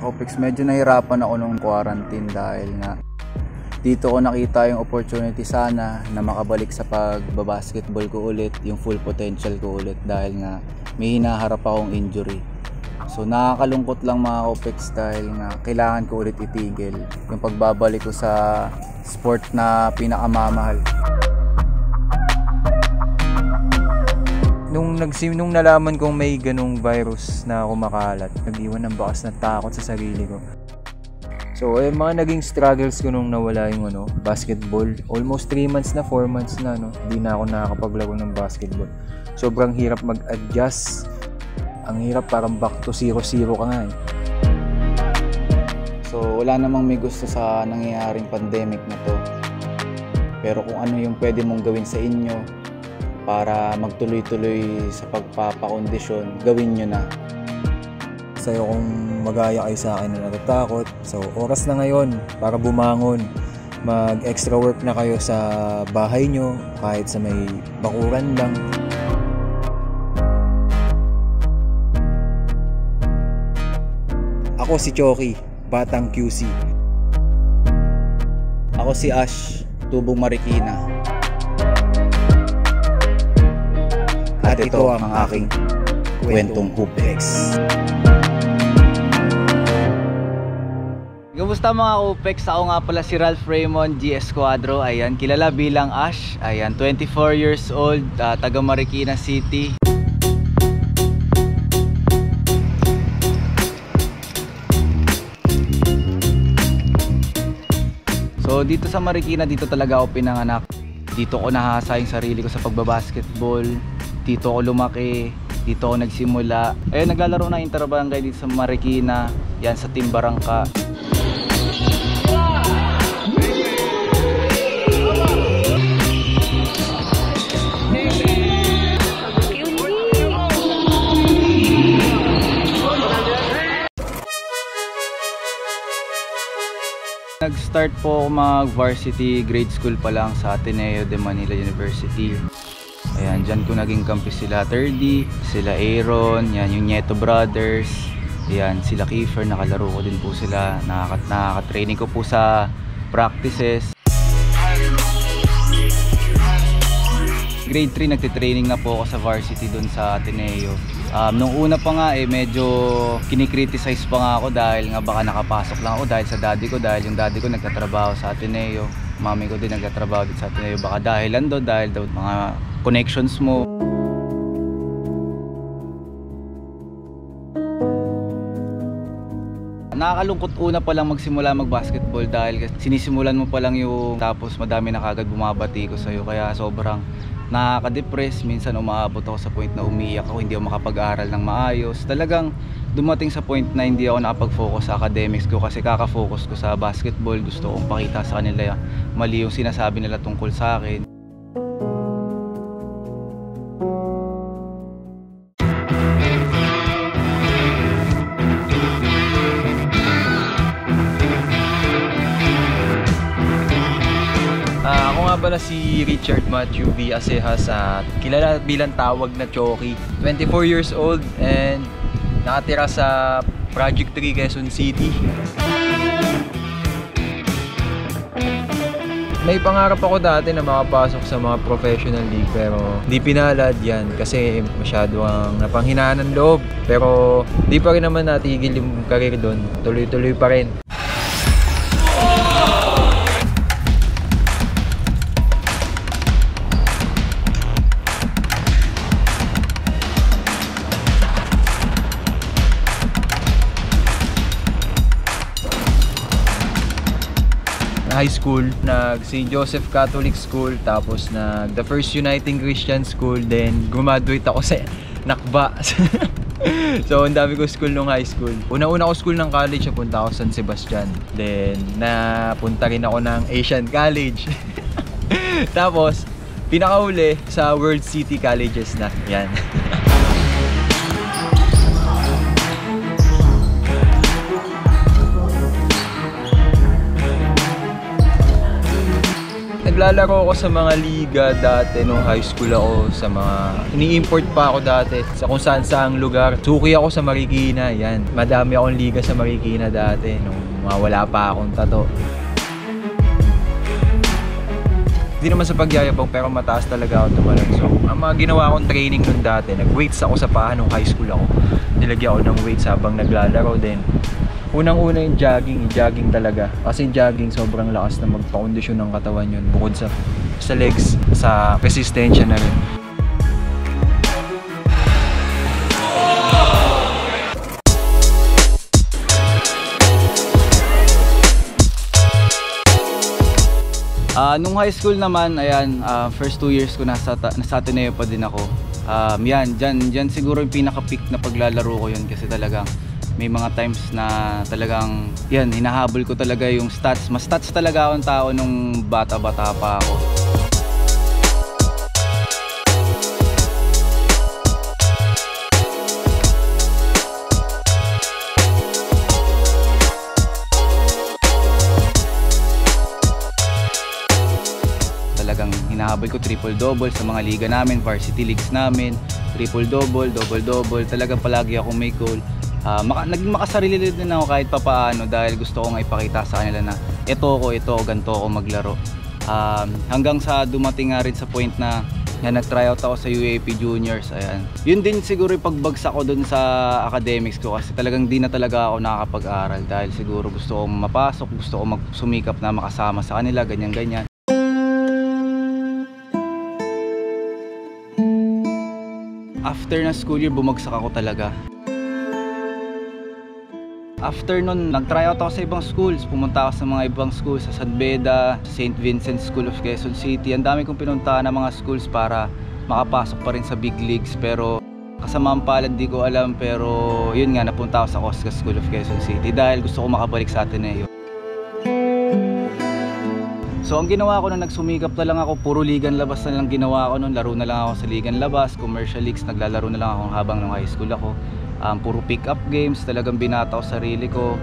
Kupex, medyo nahirapan ako nung quarantine dahil nga dito ko nakita yung opportunity sana na makabalik sa pagbabasketball ko ulit, yung full potential ko ulit dahil nga may hinaharap akong injury. So nakakalungkot lang mga Kupex dahil nga kailangan ko ulit itigil yung pagbabalik ko sa sport na pinakamamahal. Nung nalaman kong may ganung virus na kumakalat, nag-iwan ng bakas na takot sa sarili ko. So, mga naging struggles ko nung nawala yung basketball. Almost 3 months na, 4 months na, hindi na ako nakakapaglaro ng basketball. Sobrang hirap mag-adjust. Ang hirap, parang back to 0-0 ka nga eh. So, wala namang may gusto sa nangyayaring pandemic na to. Pero kung ano yung pwede mong gawin sa inyo para magtuloy-tuloy sa pagpapakondisyon, gawin nyo na. Sa'yo kung magaya kayo sa akin na natatakot, so oras na ngayon para bumangon. Mag-extra work na kayo sa bahay nyo, kahit sa may bakuran lang. Ako si Choki, Batang QC. Ako si Ash, Tubong Marikina. At ito ang aking kwentong Kupex. Kamusta mga Kupex? Ako nga pala si Ralph Raymond G. Escuadro. Ayan, kilala bilang Ash. Ayan, 24 years old, taga Marikina City. So dito sa Marikina, dito talaga ako pinanganak. Dito ko nahasa yung sarili ko sa pagbabasketball. Dito ako lumaki, dito ako nagsimula. Ayun, naglalaro na interbarangay dito sa Marikina. Yan sa Team Barangka. Nag-start po ako mag-varsity grade school pa lang sa Ateneo de Manila University. Ayan, dyan ko naging kampi sila Thirdy, sila Aaron, yan yung Nieto Brothers, ayan, sila Kiefer, nakalaro ko din po sila, nakaka-training ko po sa practices. Grade 3 nagtitraining na po ako sa varsity doon sa Ateneo. Nung una pa nga medyo kinikriticize pa nga ako dahil nga baka nakapasok lang ako dahil sa daddy ko, dahil yung daddy ko nagtatrabaho sa Ateneo, mami ko din nagtatrabaho din sa Ateneo, baka dahilan doon, dahil daw mga connections mo. Nakakalungkot una pa lang magsimula mag-basketball dahil sinisimulan mo pa lang yung tapos madami na kagad bumabati ko sa'yo, kaya sobrang nakaka-depress. Minsan umaabot ako sa point na umiiyak ako, hindi ako makapag-aral ng maayos. Talagang dumating sa point na hindi ako nakapag-focus sa academics ko kasi kaka-focus ko sa basketball. Gusto kong pakita sa kanila mali yung sinasabi nila tungkol sa akin. Ako nga pala si Richard Matthew V. Acehas at kilala bilang tawag na Choki. 24 years old and nakatira sa Project 3 Quezon City. May pangarap ako dati na makapasok sa mga professional league pero di pinalad yan kasi masyado ang napanghinaan ng loob. Pero di pa rin naman natigil yung career doon. Tuloy-tuloy pa rin. High school, nag St. Joseph Catholic School, tapos nag The First Uniting Christian School, then graduate ako sa Nakba. So ang dami ko school nung high school. Una-una ko school ng college, napunta ako San Sebastian. Then napunta rin ako ng Asian College. Tapos pinakauli sa World City Colleges na. Yan. Naglalaro ako sa mga liga dati nung high school ako, sa mga ini-import pa ako dati sa kung saan saang lugar. Suki ako sa Marikina, yan. Madami akong liga sa Marikina dati nung wala pa akong tato. Hindi naman sa pagyayabang pero mataas talaga ako tumalag. So, ang mga ginawa akong training nun dati, nag-weights ako sa paa nung high school ako. Nilagyan ako ng weights habang naglalaro din. Unang-una yung jogging talaga. Kasi yung jogging sobrang lakas na magpakondisyon ng katawan yun. Bukod sa legs, sa resistensya na rin. Nung high school naman, ayan, first 2 years ko nasa Ateneo pa din ako. Dyan siguro yung pinaka-peak na paglalaro ko yun kasi talagang may mga times na talagang yan, hinahabol ko talaga yung stats. Mas stats talaga akong tao nung bata-bata pa ako. Talagang hinahabol ko triple-double sa mga liga namin, varsity leagues namin, triple-double, double-double, talagang palagi akong may goal. Naging makasarili din ako kahit papaano dahil gusto kong ipakita sa kanila na ito, ganito ako maglaro. Hanggang sa dumating nga rin sa point na nag-tryout ako sa UAP Juniors, ayan. Yun din siguro yung pagbagsak ko dun sa academics ko kasi talagang di na talaga ako nakakapag-aral dahil siguro gusto kong mapasok, gusto kong sumikap na makasama sa kanila, ganyan-ganyan. After na school year, bumagsak ako talaga. After nun, nag-tryout ako sa ibang schools. Pumunta ako sa mga ibang schools, sa San Beda, St. Vincent School of Quezon City. Ang dami kong pinuntahan ng mga schools para makapasok pa rin sa big leagues. Pero kasamaang palad, di ko alam. Pero yun nga, napunta ako sa Cosca School of Quezon City dahil gusto ko makabalik sa Ateneo. So ang ginawa ko nung nagsumikap na lang ako, puro ligan labas na lang ginawa ko nun. Laro na lang ako sa ligan labas, commercial leagues, naglalaro na lang ako habang nung high school ako. Puro pick up games, talagang binata ko sarili ko.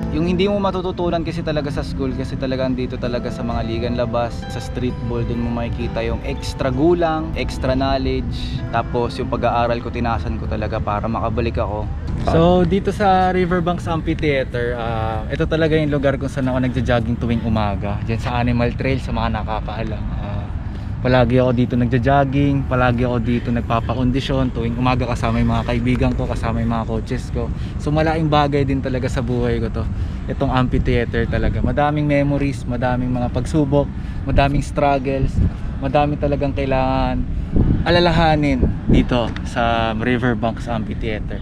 Yung hindi mo matututunan kasi talaga sa school, kasi talagang dito talaga sa mga ligan labas, sa street ball, dun mo makikita yung extra gulang, extra knowledge. Tapos yung pag-aaral ko, tinasan ko talaga para makabalik ako. So dito sa Riverbanks Amphitheater, ito talaga yung lugar kung saan ako nagja-jogging tuwing umaga. Diyan sa Animal Trail, sa mga nakakaalam. Palagi ako dito nagja-jogging, palagi ako dito nagpapakondisyon tuwing umaga kasama yung mga kaibigan ko, kasama yung mga coaches ko. So malaking bagay din talaga sa buhay ko to, itong amphitheater talaga. Madaming memories, madaming mga pagsubok, madaming struggles, madami talagang kailangan alalahanin dito sa Riverbanks Amphitheater.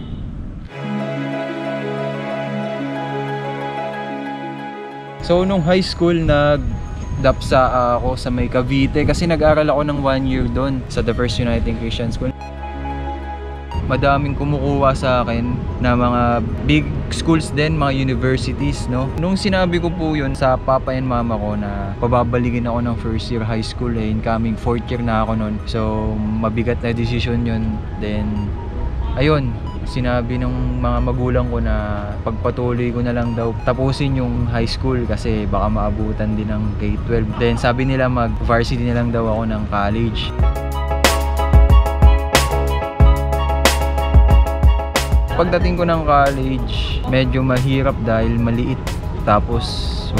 So nung high school nagdapsa ako sa may Cavite kasi nag-aral ako ng 1 year doon sa The First Uniting Christian School. Madaming kumukuha sa akin na mga big schools din, mga universities, no. Nung sinabi ko po yun sa papa and mama ko na pababalikin ako ng first year high school, incoming 4th year na ako noon. So mabigat na decision yun. Then ayun, sinabi ng mga magulang ko na pagpatuloy ko na lang daw tapusin yung high school kasi baka maabutan din ng K-12. Then sabi nila mag-varsity na lang daw ako ng college. Pagdating ko ng college, medyo mahirap dahil maliit. Tapos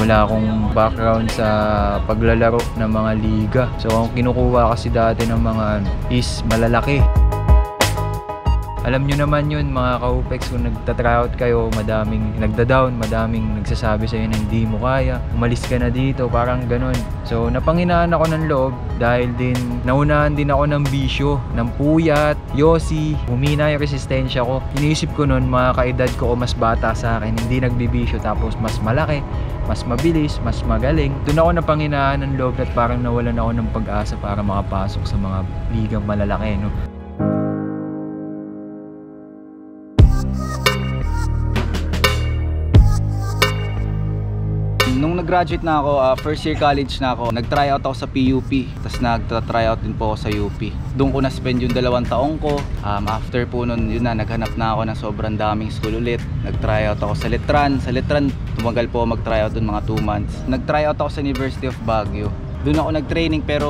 wala akong background sa paglalaro ng mga liga. So ang kinukuha kasi dati ng mga is malalaki. Alam nyo naman yun mga ka-UPEX, kung nagtatryout kayo, madaming nagda-down, madaming nagsasabi sa'yo na hindi mo kaya, umalis ka na dito, parang ganun. So napanghinaan ako ng loob dahil din naunahan din ako ng bisyo, ng puyat, yosi, humina yung resistensya ko. Iniisip ko nun, mga kaedad ko o mas bata sa akin, hindi nagbibisyo tapos mas malaki, mas mabilis, mas magaling. Doon ako napanghinaan ng loob at parang nawalan ako ng pag-asa para makapasok sa mga ligang malalaki, no? Nung nag-graduate na ako, first year college na ako, nag-tryout ako sa PUP, tapos nag-tryout din po ako sa UP. Doon ko na-spend yung 2 taong ko. After po nun, yun na, naghanap na ako ng sobrang daming school ulit. Nag-tryout ako sa Letran. Sa Letran, tumagal po mag-tryout doon mga 2 months. Nag-tryout ako sa University of Baguio. Doon ako nag-training pero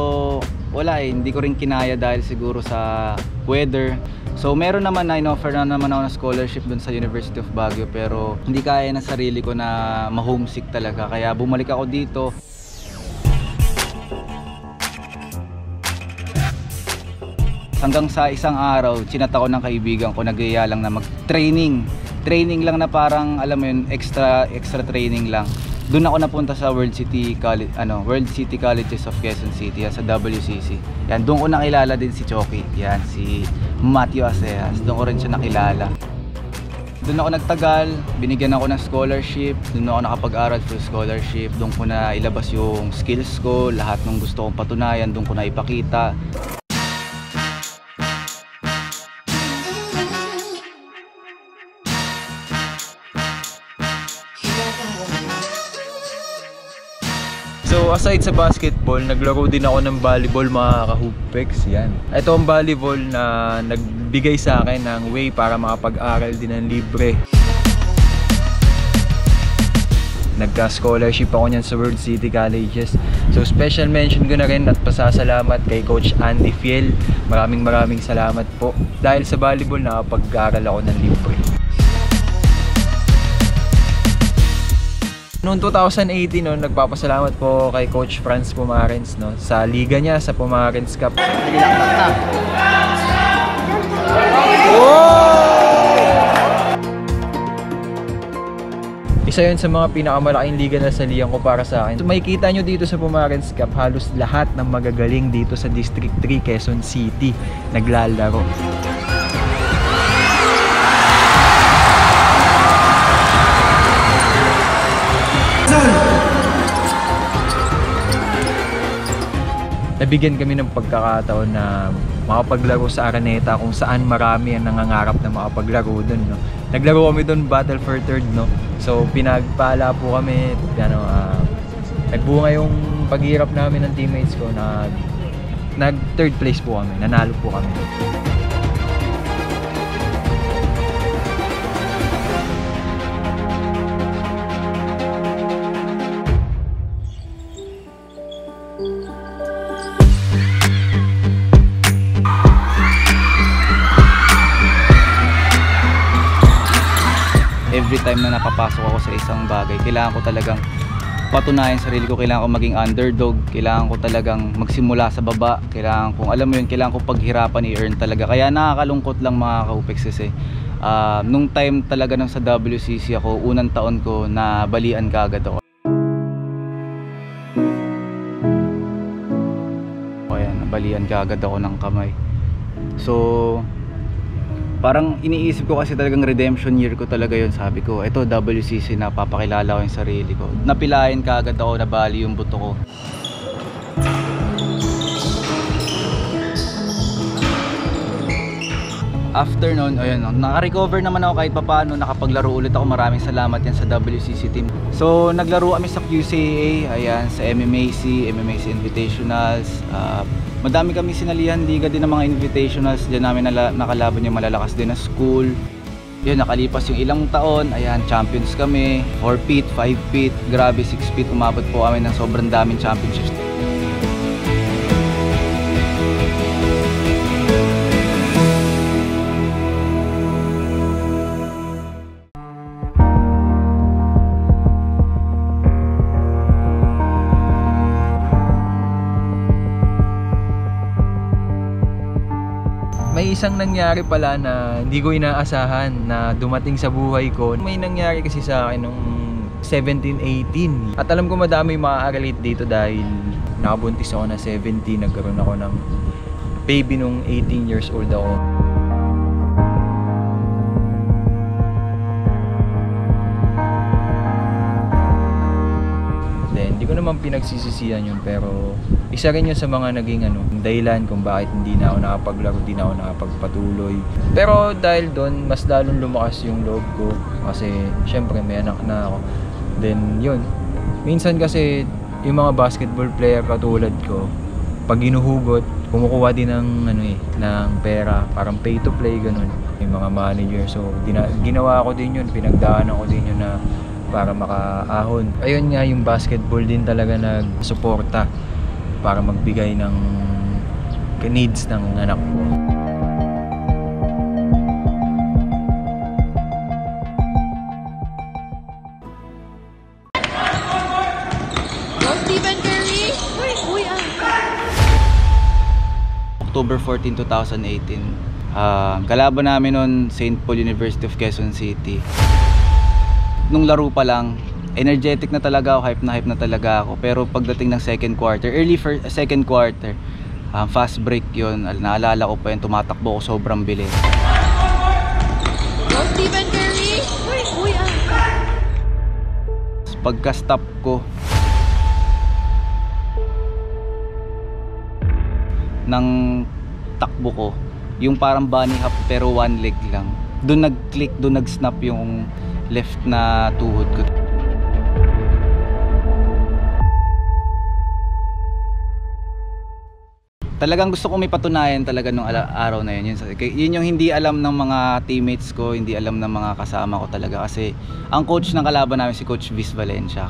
wala hindi ko rin kinaya dahil siguro sa weather. So meron naman na in-offer na naman ako ng scholarship dun sa University of Baguio pero hindi kaya ng sarili ko na ma-homesick talaga kaya bumalik ako dito. Hanggang sa isang araw, chinat ako ng kaibigan ko, nag-iaya lang na mag-training. Training lang na parang alam mo yun, extra training lang. Doon ako napunta sa World City Colleges of Quezon City, sa WCC. Yan, doon ko nakilala din si Choki, yan, si Matthew Aceas. Doon ko rin siya nakilala. Doon ako nagtagal, binigyan ako ng scholarship, doon ako nakapag-aral through scholarship. Doon ko na ilabas yung skills ko, lahat ng gusto kong patunayan, doon ko na ipakita. So aside sa basketball, naglaro din ako ng volleyball mga ka-hooppex. Yan. Ito ang volleyball na nagbigay sa akin ng way para makapag-aral din ng libre. Nagka-scholarship ako niyan sa World City Colleges. So special mention ko na rin at pasasalamat kay Coach Andy Fiel. Maraming salamat po. Dahil sa volleyball nakapag-aral ako ng libre. Noong 2018, nagpapasalamat po kay Coach Franz Pumarens sa liga niya sa Pumarens Cup. Isa yun sa mga pinakamalaking liga na salihan ko para sa akin. So, makikita nyo dito sa Pumarens Cup, halos lahat ng magagaling dito sa District 3 Quezon City naglalaro. Nabigyan kami ng pagkakataon na makapaglaro sa Araneta kung saan marami ang nangangarap na makapaglaro doon. Naglaro kami doon Battle for Third. So pinagpala po kami, nagbunga yung paghirap namin ng teammates ko. Nag third place po kami, nanalo po kami. Every time na napapasok ako sa isang bagay, kailangan ko talagang patunayan sarili ko, kailangan ko maging underdog, kailangan ko talagang magsimula sa baba, kailangan kong, alam mo yun, kailangan ko paghirapan i-earn talaga. Kaya nakakalungkot lang mga ka-hooppex kasi nung time talaga nung sa WCC ako, unang taon ko na balian kaagad ako. Kaya nabalian kaagad ako ng kamay. So parang iniisip ko kasi talagang redemption year ko talaga yun. Sabi ko, ito WCC na, papakilala ko yung sarili ko. Napilayan kaagad ako, nabali yung buto ko. After nun, ayun, naka-recover naman ako kahit papaano, nakapaglaro ulit ako. Maraming salamat yan sa WCC team. So naglaro kami sa QCAA, ayan, sa MMAC Invitationals. Madami kami sinalihan liga din ng mga invitationals. Diyan namin nakalaban yung malalakas din na school. Yun, nakalipas yung ilang taon, ayan, champions kami. 4 feet, 5 feet, grabe 6 feet, umabot po kami ng sobrang daming championships. May isang nangyari pala na hindi ko inaasahan na dumating sa buhay ko. May nangyari kasi sa akin nung 17-18. At alam ko madami makaka-relate dito dahil nakabuntis ako na 17. Nagkaroon ako ng baby nung 18 years old ako. Hindi ko naman pinagsisisihan yun, pero isa rin yun sa mga naging dahilan kung bakit hindi na ako nakapaglaro, hindi na ako nakapagpatuloy. Pero dahil doon, mas lalong lumakas yung loob ko kasi syempre may anak na ako. Then yun, Minsan kasi yung mga basketball player katulad ko, pag ginuhugot, kumukuha din ng pera, parang pay to play ganun. Yung mga manager, so ginawa ko din yun, pinagdaanan ko din yun na para makaahon. Ayun nga, yung basketball din talaga nagsuporta para magbigay ng needs ng anak ko. Stephen Curry! Uy, October 14, 2018. Kalaban namin noon St. Paul University of Quezon City. Nung laro pa lang, energetic na talaga ako, hype na talaga ako. Pero pagdating ng second quarter, second quarter, fast break yun. Naalala ko pa yun, tumatakbo ko sobrang bilis. Stephen Curry! Uy, Pagka-stop ko ng takbo ko, yung parang bunny hop pero one leg lang, doon nag-click, doon nag-snap yung left na tuhod ko. Talagang gusto ko may patunayan talaga nung araw na yun. Yun yung hindi alam ng mga teammates ko, hindi alam ng mga kasama ko talaga. Kasi ang coach ng kalaban namin si Coach Viz Valencia.